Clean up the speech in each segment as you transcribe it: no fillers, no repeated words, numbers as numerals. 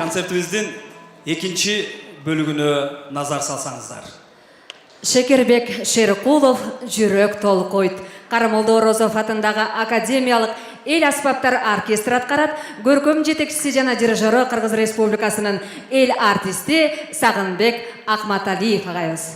концертіміздің екінші бөлігіне назар салсаңыздар. Шекербек Шерқулов жүрек толы қойды. Қарамолды Орозов атындағы академиялық ел аспаптар оркестрі атқарат, көркем жетекшісі жана дирижері Қырғыз Республикасының ел артисті Сағынбек Ахматалиев ағайымыз.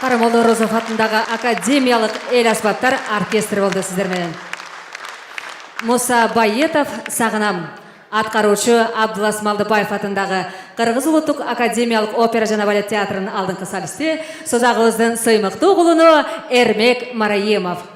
Қарамолды Орозов атындағы академиялық ел аспаптар оркестрі болды сіздермен. Мұса Байетов Сағынам, атқарушы Абдулас Малдыбаев атындағы Қырғыз ұлттық академиялық опера жана балет театрының алдыңғы солисті, созағымыздың сыймықты ұлыны Эрмек Мараемов.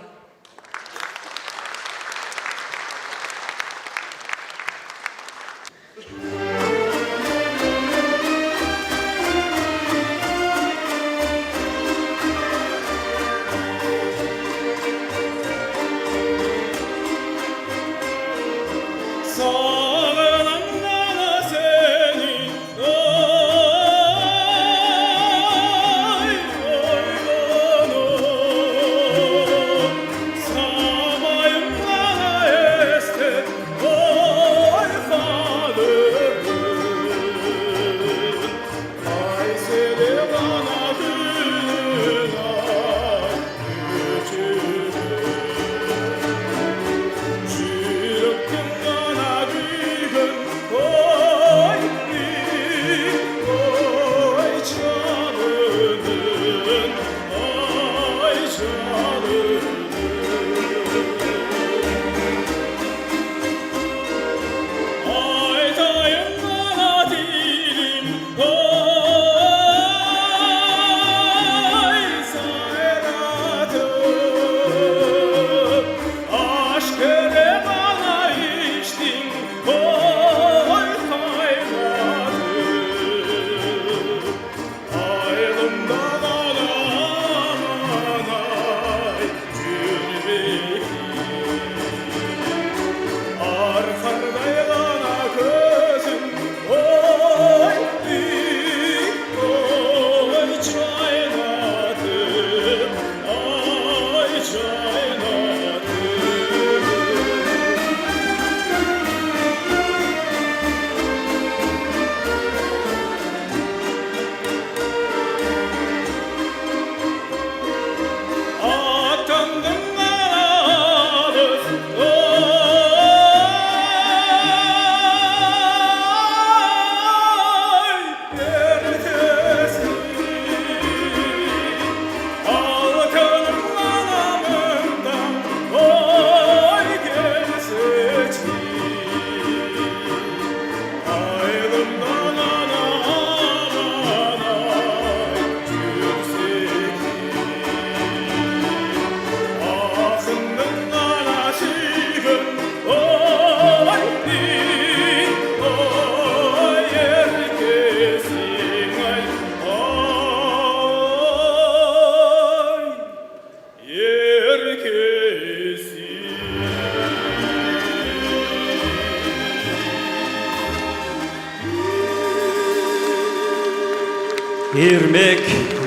Ермек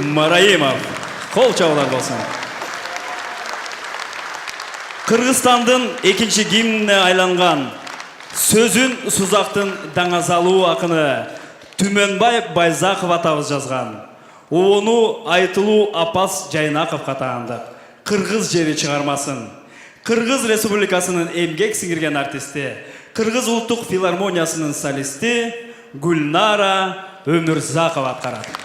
Мараимов. Қол чабуулар болсын. Қырғызстандың екінші гимніне айланған сөзін Сузақтың даңазалу ақыны Түменбай Байзақов атабыз жазған. Оны айтылу Апас Жайнақов қатағандық. Қырғыз жері шығармасын. Қырғыз Республикасының емгек сіңірген артисті, Қырғыз ұлттық филармониясының солисті Гүлнара Өмірзақов атқарады.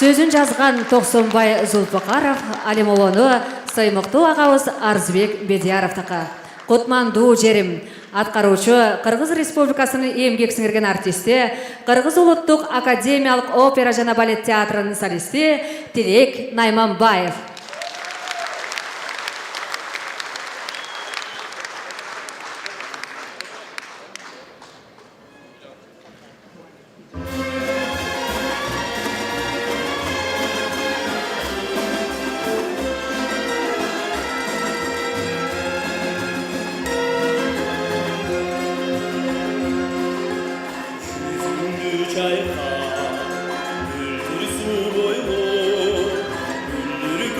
Сөзін жазған Тоқсонбай Зұлпықаров, Алимолону Саймықту ағауыз Арзбек Бедияровтықы. Құтманду жерім, атқарушы Қырғыз Республикасының емгек сіңірген артисті, Қырғыз ұлттық академиялық опера жана балет театрының солисті Тілек Найманбаев.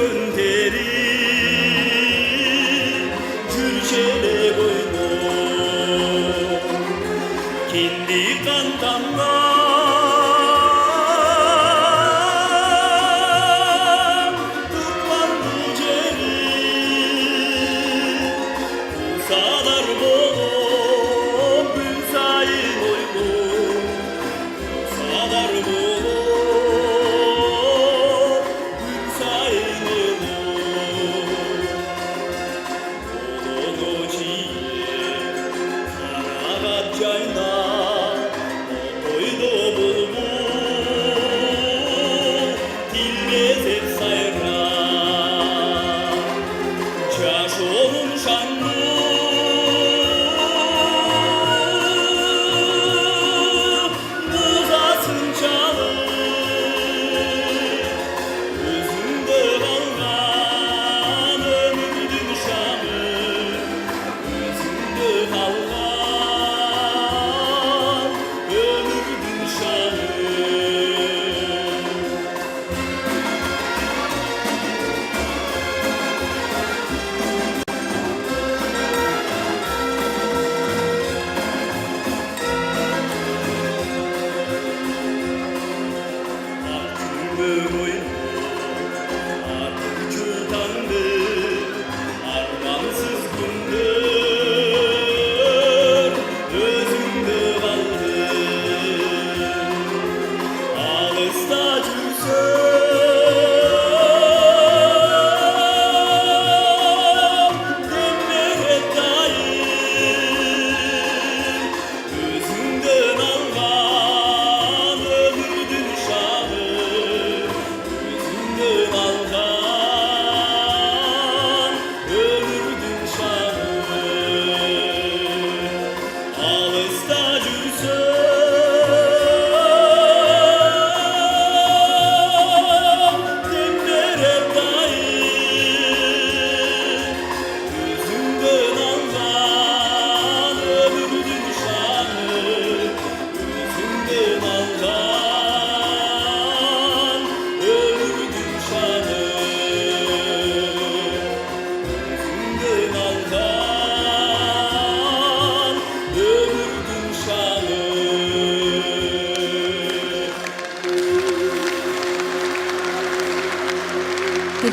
Gülleri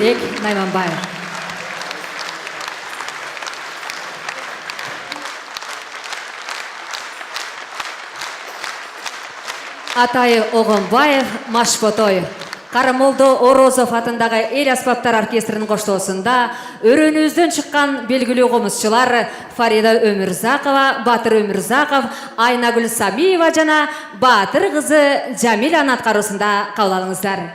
Сағынбек Найманбаев. Атай Оғынбаев Машботой. Қарамолды Орозов атындағы ел аспаптар оркестрінің қоштауысында өрөнөзден шыққан белгілі қомысшылар Фарида Өмірзақова, Батыр Өмірзақов, Айнагүл Самиева жана Батыр қызы Джамиля атқарусында қабыл алыңыздар.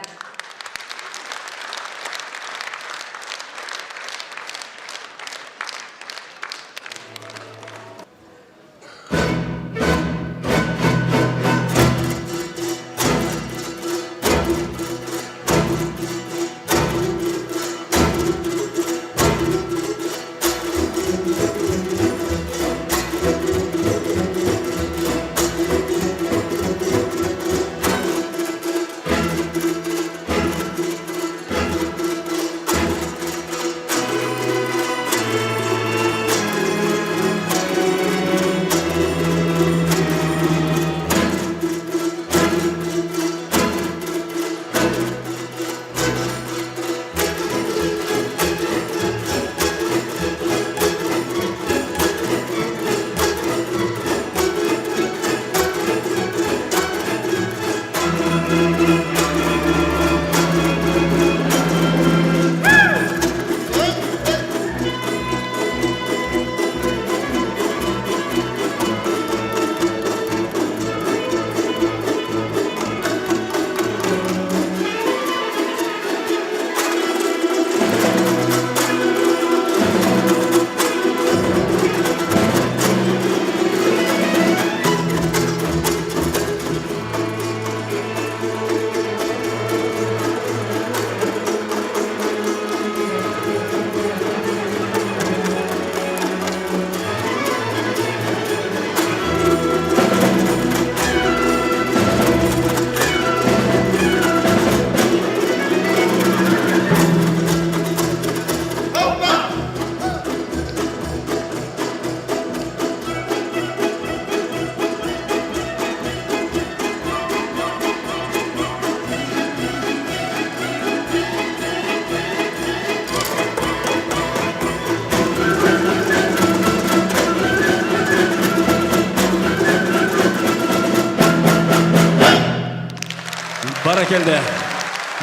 Баракелде.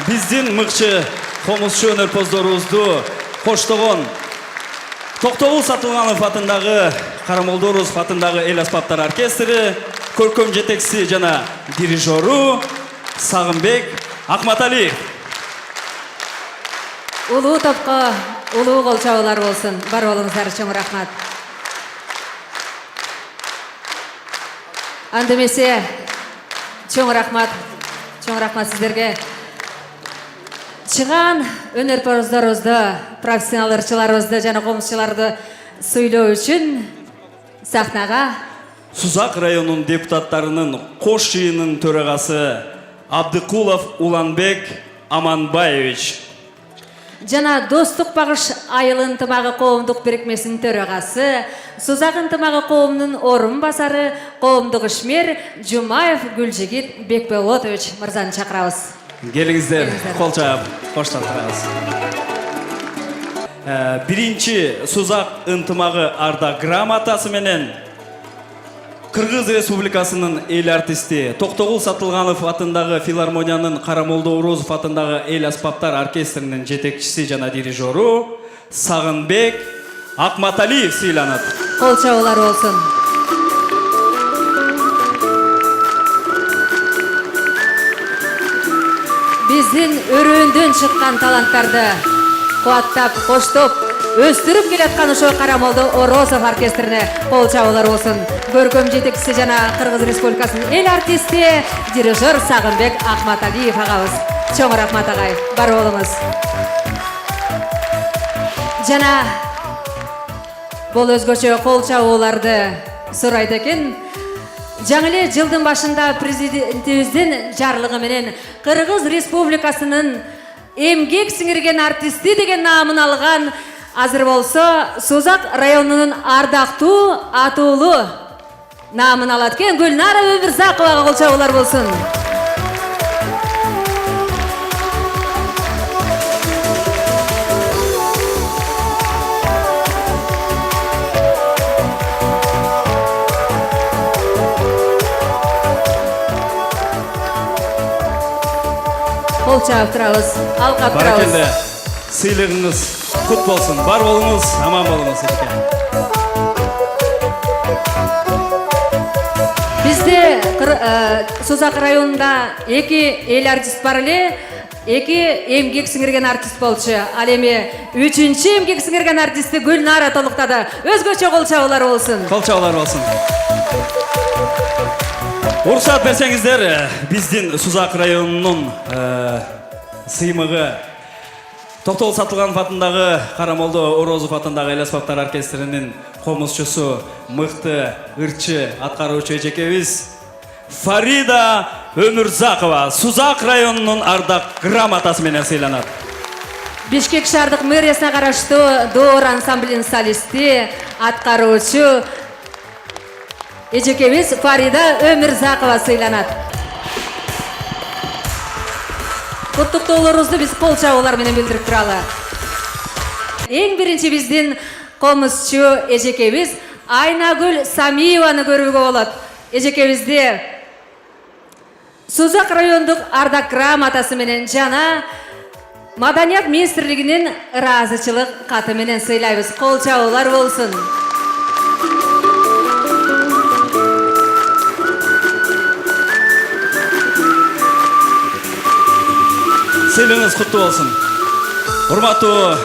Биздин мыкчы комузчу өнөрпоздорубузду коштогон Токтогул Сатылганов атындагы Карамолду Орозов атындагы эл аспаптар оркестри көркөм жетекчиси жана дирижеру Сагынбек Акматалиев. Улуу топко улуу кол чабуулар болсун. Бар болуңуздар, чоң рахмат. Андемесе чоң рахмат сіздерге. Чыган өнөрпоздорубузду, профессионал ырчыларыбызды жана комузчуларды сүйлөө үчүн сахнага Сузак районунун депутаттарынын кош жыйынынын төрагасы Абдыкулов Уланбек Аманбаевич жана Достук багыш айыл ынтымагы коомдук бирикмесинин төрагасы, Сузак ынтымагы коомунун орун басары коомдук ишмер Жумаев Гүлжигит Бекболотович мырзаны чакырабыз. Келиңиздер, кол чаап, коштолтурабыз. Биринчи Сузак ынтымагы арда грамотасы менен Кыргыз Республикасынын эл артисти Токтогул Сатылганов атындагы филармониянын Карамолду Орозов атындагы эл аспаптар оркестринин жетекчиси жана дирижеру Сагынбек Акматалиев сыйланат. Кол чабуулар болсун. Биздин өрөөндөн чыккан таланттарды кубаттап, коштоп, өстүрүп келаткан ошо Карамолду Орозов оркестрине кол чабуулар болсун. Көркөм жетекчиси жана Кыргыз Республикасынын эл артисти, дирижер Сагынбек Акматалиев агабыз. Чоң рахмат агай, бар болуңуз. Жана бул өзгөчө кол чабууларды сурайт экен. Жаңы эле жылдын башында президентибиздин жарлыгы менен Кыргыз Республикасынын эмгек сиңирген артисти деген наамын алган азыр болсо Сузак районунун ардактуу атуулу наамын алат экен Гүлнара Өмүрзаковага кол чабуулар болсун. Кол чаап турабыз. Алкап турабыз. Баракелде. Сыйлығыңыз құт болсын. Бар болыңыз, аман болыңыз. Бізде Созақ районында эки эл артист бар эле, эки эмгек сиңирген артист болчу. Ал эми үчүнчү эмгек сиңирген артисти Гүлнара толуктады. Өзгөчө кол чабуулар болсун. Кол чабуулар болсын. Уруксат берсеңиздер, биздин Созақ районунун сыймыгы Токтогул Сатылганов атындагы Карамолдо Орозов атындагы эл аспаптар оркестринин комузчусу, мыкты ырчы аткаруучу эжекебиз Фарида Өмүрзакова Созақ районунун ардак грамотасы менен сыйланат. Бишкек шаардык мэриясына караштуу Доор ансамблинин солисти, аткаруучу эжекебиз Фарида Өмүрзакова сыйланат. Куттуктоолорубузду биз кол чабуулар менен билдирип туралы. Эң биринчи биздин комузчу эжекебиз Айнагүл Самиеваны көрүүгө болот. Эжекебизди Созақ райондук ардак грамотасы менен жана Маданият министрлигинин ыраазычылык каты менен сыйлайбыз. Кол чабуулар болсун. Сыйлығыңыз құтты болсын. Урматтуу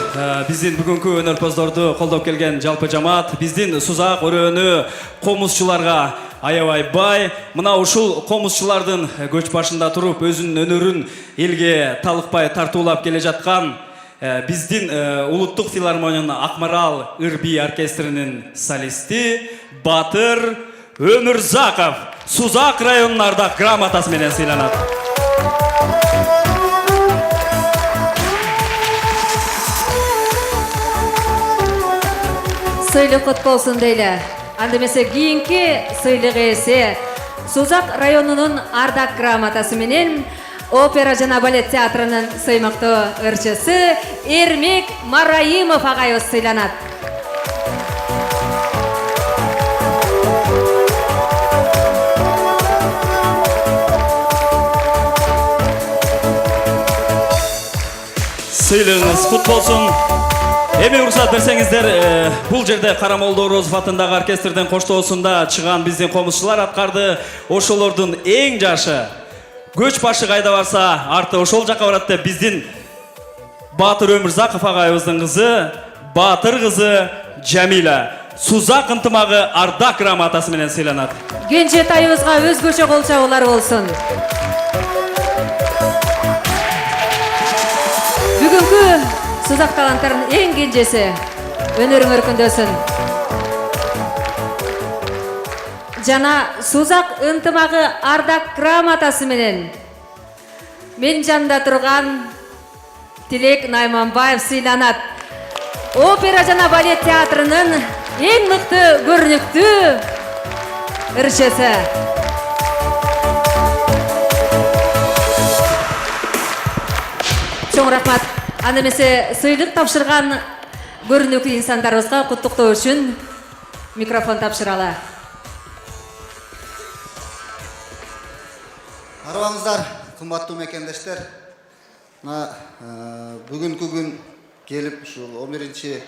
биздин бүгүнкү өнөрпоздорду колдоп келген жалпы жамаат, биздин Созақ өрөөнү комузчуларга аябай бай. Мына ушул комузчулардын көч башында туруп өзүнүн өнөрүн элге талыкпай тартуулап келе жаткан биздин улуттук филармониянын Акмарал ыр-би оркестринин солисти Батыр Өмүрзаков Созақ районунун ардак грамотасы менен сыйланат. Сыйлык кут болсун дейле. Анда эмесе кийинки сыйлык ээси Созақ районунун ардак грамотасы менен опера жана балет театрынын сыймыктуу ырчысы Эрмек Мараимов агайыбыз сыйланат. Сыйлығыңыз құт болсын. Эми уруксат берсеңиздер, бул жерде Карамолдо Орозов атындагы оркестрдин коштоосунда чыган биздин комузчулар аткарды. Ошолордун эң жашы көч башы кайда барса, арты ошол жакка барат деп биздин Батыр Өмүрзаков агайыбыздын кызы, Батыр кызы Жамиля Созақ ынтымагы ардак грамотасы менен сыйланат. Кенжетайыбызга өзгөчө кол чабуулар болсун. Бүгүнкү Созақ таланттарынын эң кенжеси өнөрүң өркүндөсүн. Жана Созақ ынтымагы ардак грамотасы менен мен жанында турган Тилек Найманбаев сыйланат. Опера жана балет театрынын эң мыкты көрүнүктүү ырчысы. Чоң рахмат. Анда эмесе сыйлык тапшырган көрүнүктүү инсандарыбызга куттуктоо үчүн микрофон тапшыралы. Арыбаңыздар, кымбаттуу мекендештер. Бүгүнкү күн келип, ушул 11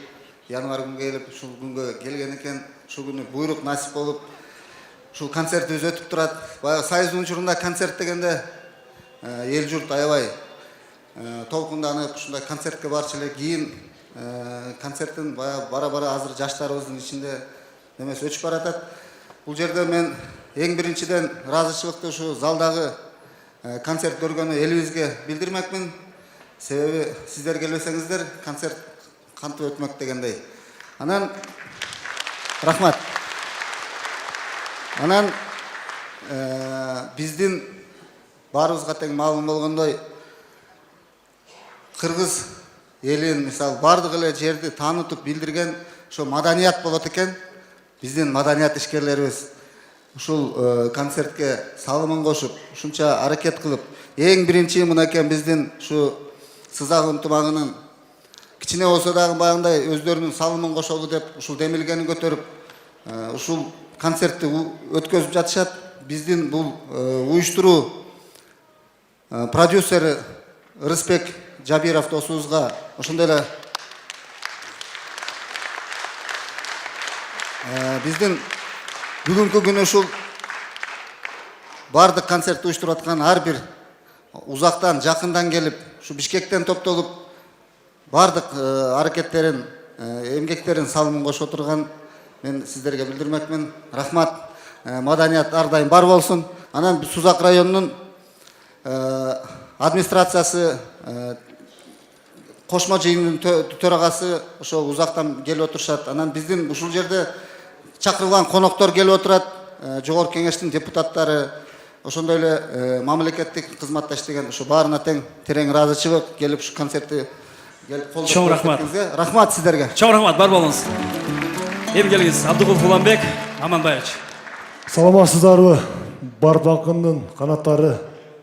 январь күнгө келип, ушул күнгө келген экен. Ушул күнү буйрук насип болуп, ушул концертибиз өтүп турат. Баягы Союздун учурунда концерт дегенде эл журт аябай толкунданып, ушундай концертке барчу эле. Кийин концерттин бара-бара азыр жаштарыбыздын ичинде немеси өчүп баратат. Бул жерде мен эң биринчиден ыраазычылыкты ушу залдагы концерт көргөнү элибизге билдирмекмин. Себеби сиздер келбесеңиздер концерт кантип өтмөк дегендей. Анан рахмат. Анан биздин баарыбызга тең маалым болгондой кыргыз элин мисалы бардык эле жерди таанытып билдирген ошо маданият болот экен. Биздин маданият ишкерлерибиз ушул концертке салымын кошуп, ушунча аракет кылып, эң биринчи мынакей биздин ушу Созақ ынтымагынын кичине болсо дагы баягындай өздөрүнүн салымын кошолу деп ушул демилгени көтөрүп, ушул концертти өткөзүп жатышат. Биздин бул уюштуруу продюсери Ырысбек Жабиров досубузга ошондой эле биздин бүгүнкү күнү ушул бардык концертти уюштуруп аткан ар бир узактан жакындан келип ушу Бишкектен топтолуп бардык аракеттерин эмгектерин салымын кошуп отурган мен сиздерге билдирмекмин. Рахмат. Маданият ар дайым бар болсун. Анан Сузак районунун администрациясы, кошмо жыйындын төрагасы ошо узактан келип отурушат. Анан биздин ушул жерде чакырылган коноктор келип отурат. Жогорку кеңештин депутаттары, ошондой эле мамлекеттик кызматта иштеген ошо баарына терең ыраазычылык келип ушу концертти Чоң рахмат. Рахмат сиздерге. Чоң рахмат, бар болуңуз. Эми келиңиз, Абдыкулов Уланбек Аманбаевич. Саламатсыздарбы? Бар балкындын канаттары,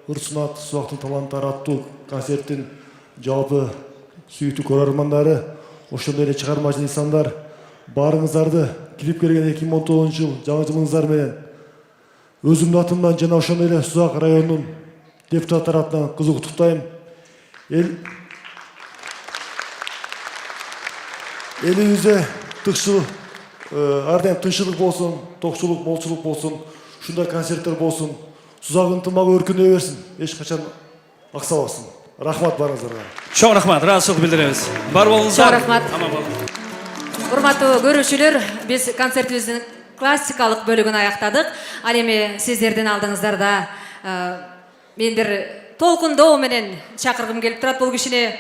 Ырсынат Сузактын таланттары аттуу концерттин жалпы сүйүктүү көрөрмандары, ошондой эле чыгармачы инсандар, баарыңыздарды кирип келген 2019 жыл жаңы жылыңыздар менен өзүмдүн атымдан жана ошондой эле Сузак районунун депутаттары атынан кызуу куттуктайм. Элибизде тыкчылык, ар дайым тынччылык болсун, токчулук, молчулук болсун, ушундай концерттер болсун. Сузак ынтымагы өркүндөй берсин, эч качан аксабасын. Рахмат барыңыздарга. Чоң рахмат, ыраазычылык билдиребиз. Бар болуңуздар. Чоң рахмат. Аман болуңуз. Урматтуу көрүүчүлөр, биз концертибиздин классикалык бөлүгүн аяктадык. Ал эми сиздердин алдыңыздарда мен бир толкундоо менен чакыргым келип турат бул кишини.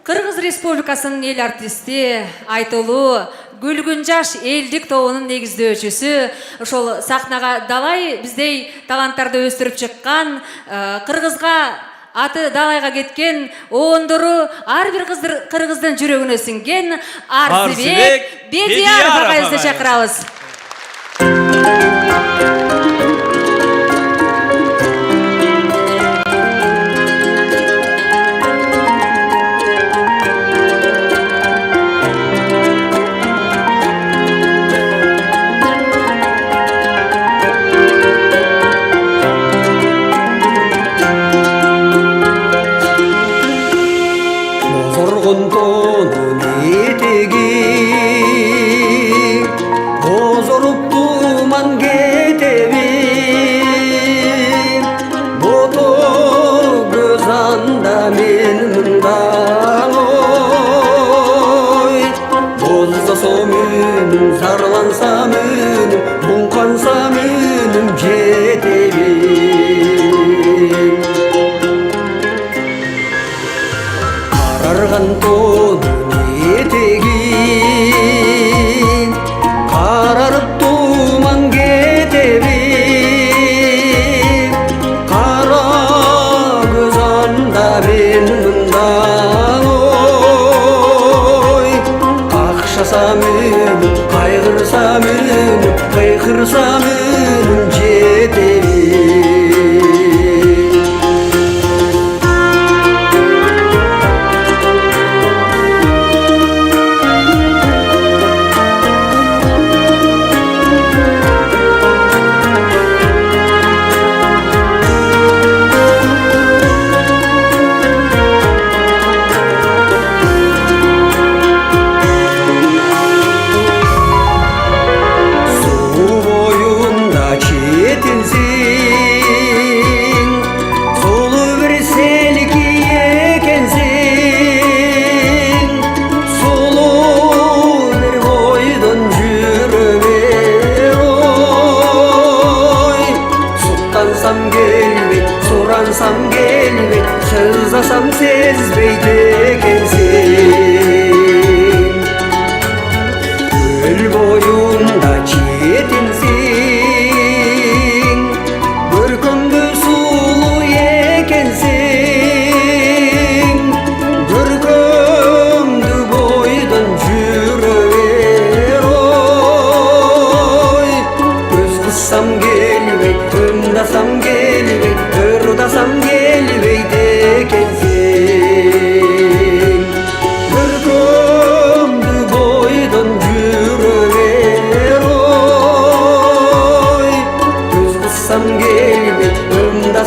Кыргыз Республикасынын эл артисти, айтылуу Күлгүн жаш элдик тобунун негиздөөчүсү, ошол сахнага далай биздей таланттарды өстүрүп чыккан, кыргызга аты далайга кеткен, оондору ар бир кыргыздын жүрөгүнө сиңген Арзыбек Бедияров агайыбызды чакырабыз.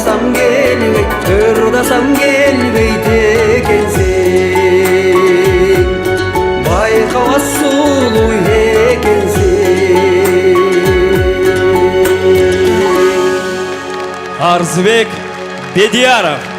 Sam gelme, Арзыбек Бедияров.